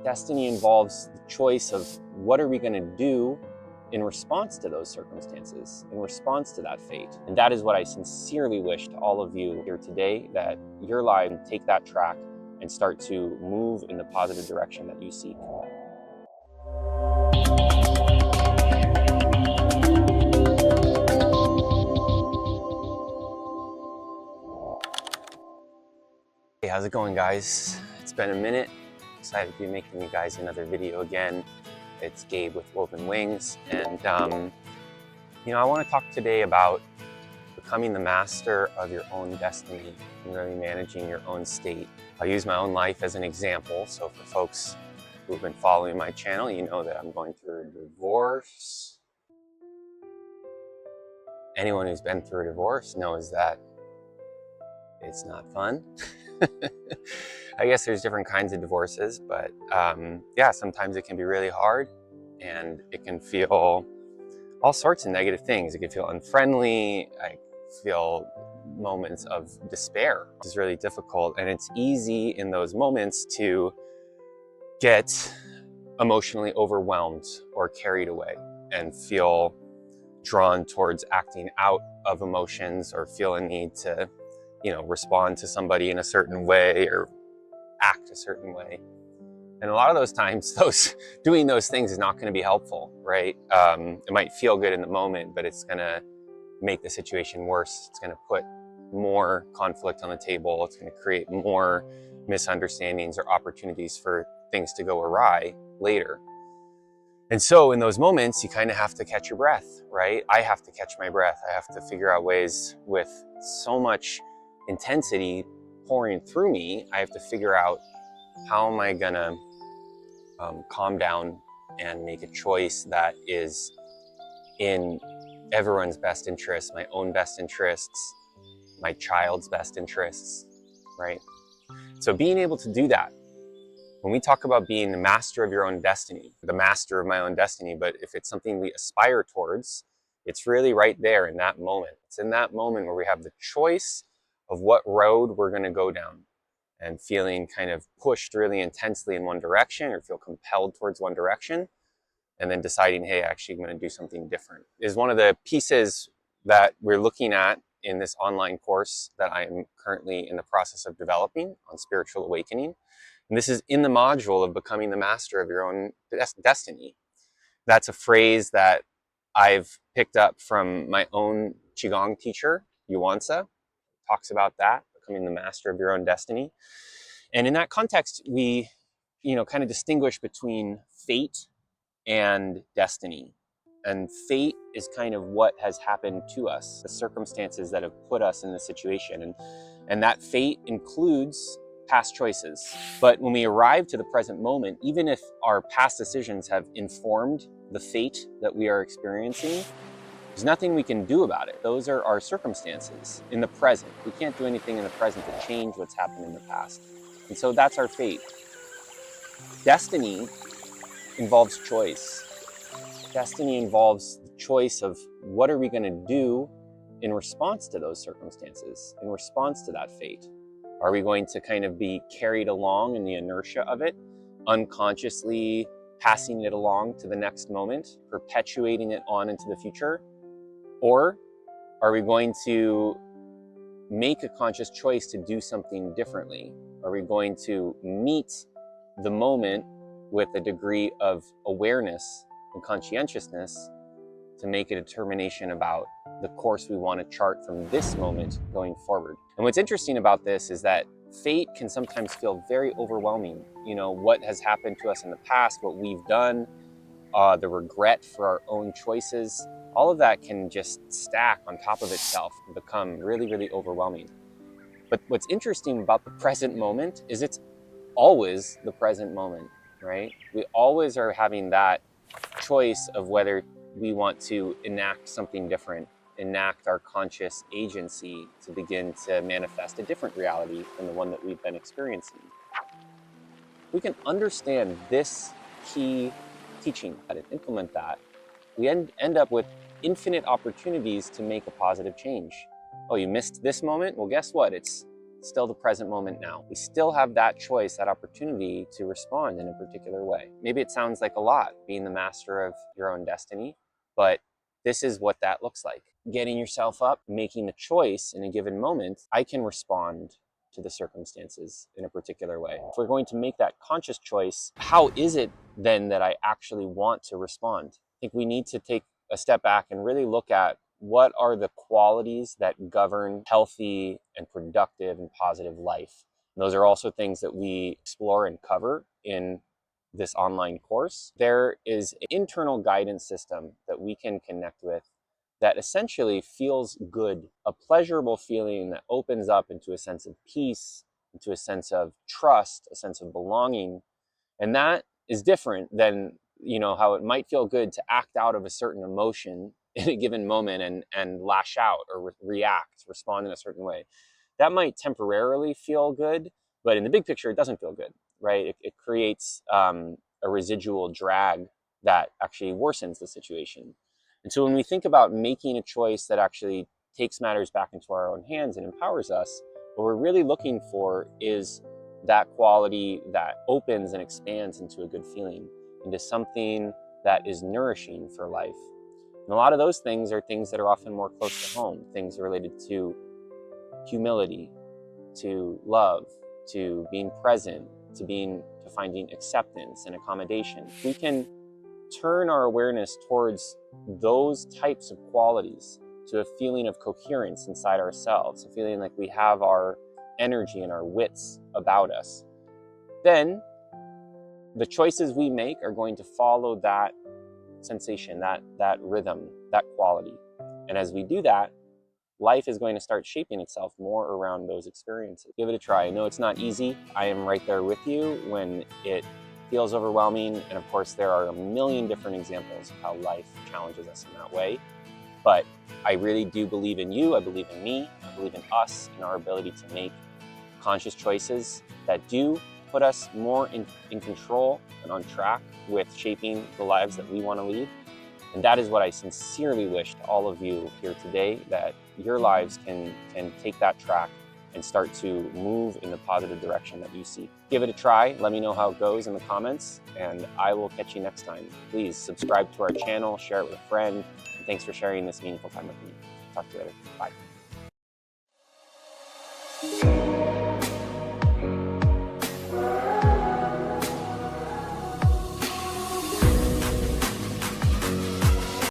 Destiny involves the choice of what are we going to do in response to those circumstances, in response to that fate. And that is what I sincerely wish to all of you here today, that your life take that track and start to move in the positive direction that you seek. Hey, how's it going, guys? It's been a minute. Excited to be making you guys another video again. It's Gabe with Woven Wings, and I want to talk today about becoming the master of your own destiny and really managing your own state. I'll use my own life as an example. So for folks who've been following my channel, you know that I'm going through a divorce. Anyone who's been through a divorce knows that it's not fun. I guess there's different kinds of divorces, but yeah, sometimes it can be really hard and it can feel all sorts of negative things. It can feel unfriendly. I feel moments of despair. It's really difficult, and it's easy in those moments to get emotionally overwhelmed or carried away and feel drawn towards acting out of emotions or feel a need to respond to somebody in a certain way or act a certain way. And a lot of those times, doing those things is not going to be helpful, right? It might feel good in the moment, but it's going to make the situation worse. It's going to put more conflict on the table. It's going to create more misunderstandings or opportunities for things to go awry later. And so in those moments, you kind of have to catch your breath, right? I have to catch my breath. I have to figure out ways with so much intensity pouring through me. I have to figure out, how am I gonna calm down and make a choice that is in everyone's best interests, my own best interests, my child's best interests, right? So being able to do that, when we talk about being the master of your own destiny, the master of my own destiny, but if it's something we aspire towards, it's really right there in that moment. It's in that moment where we have the choice of what road we're going to go down, and feeling kind of pushed really intensely in one direction or feel compelled towards one direction, and then deciding, hey, actually I'm going to do something different, is one of the pieces that we're looking at in this online course that I am currently in the process of developing on spiritual awakening. And this is in the module of becoming the master of your own destiny. That's a phrase that I've picked up from my own Qigong teacher, Yuansa. Talks about that, becoming the master of your own destiny. And in that context, we, kind of distinguish between fate and destiny. And fate is kind of what has happened to us, the circumstances that have put us in this situation. And that fate includes past choices. But when we arrive to the present moment, even if our past decisions have informed the fate that we are experiencing, there's nothing we can do about it. Those are our circumstances in the present. We can't do anything in the present to change what's happened in the past. And so that's our fate. Destiny involves choice. Destiny involves the choice of what are we going to do in response to those circumstances, in response to that fate. Are we going to kind of be carried along in the inertia of it, unconsciously passing it along to the next moment, perpetuating it on into the future? Or are we going to make a conscious choice to do something differently? Are we going to meet the moment with a degree of awareness and conscientiousness to make a determination about the course we want to chart from this moment going forward? And what's interesting about this is that fate can sometimes feel very overwhelming. What has happened to us in the past, what we've done, the regret for our own choices, all of that can just stack on top of itself and become really, really overwhelming. But what's interesting about the present moment is it's always the present moment, right? We always are having that choice of whether we want to enact something different, enact our conscious agency to begin to manifest a different reality than the one that we've been experiencing. We can understand this key teaching and implement that, we end up with infinite opportunities to make a positive change. Oh, you missed this moment? Well, guess what? It's still the present moment now. We still have that choice, that opportunity to respond in a particular way. Maybe it sounds like a lot, being the master of your own destiny, but this is what that looks like. Getting yourself up, making the choice in a given moment, I can respond to the circumstances in a particular way. If we're going to make that conscious choice, how is it then that I actually want to respond? I think we need to take a step back and really look at what are the qualities that govern healthy and productive and positive life. And those are also things that we explore and cover in this online course. There is an internal guidance system that we can connect with that essentially feels good, a pleasurable feeling that opens up into a sense of peace, into a sense of trust, a sense of belonging. And that is different than, how it might feel good to act out of a certain emotion in a given moment and lash out or react, respond in a certain way. That might temporarily feel good, but in the big picture, it doesn't feel good, right? It creates a residual drag that actually worsens the situation. And so when we think about making a choice that actually takes matters back into our own hands and empowers us, what we're really looking for is that quality that opens and expands into a good feeling, into something that is nourishing for life. And a lot of those things are things that are often more close to home, things related to humility, to love, to being present, to finding acceptance and accommodation. We can turn our awareness towards those types of qualities, to a feeling of coherence inside ourselves, a feeling like we have our energy and our wits about us. Then the choices we make are going to follow that sensation, that rhythm, that quality. And as we do that, life is going to start shaping itself more around those experiences. Give it a try. I know it's not easy. I am right there with you when it feels overwhelming. And of course, there are a million different examples of how life challenges us in that way. But I really do believe in you. I believe in me. I believe in us and our ability to make conscious choices that do put us more in control and on track with shaping the lives that we want to lead. And that is what I sincerely wish to all of you here today, that your lives can take that track and start to move in the positive direction that you seek. Give it a try. Let me know how it goes in the comments, and I will catch you next time. Please subscribe to our channel, share it with a friend, and thanks for sharing this meaningful time with me. Talk to you later. Bye.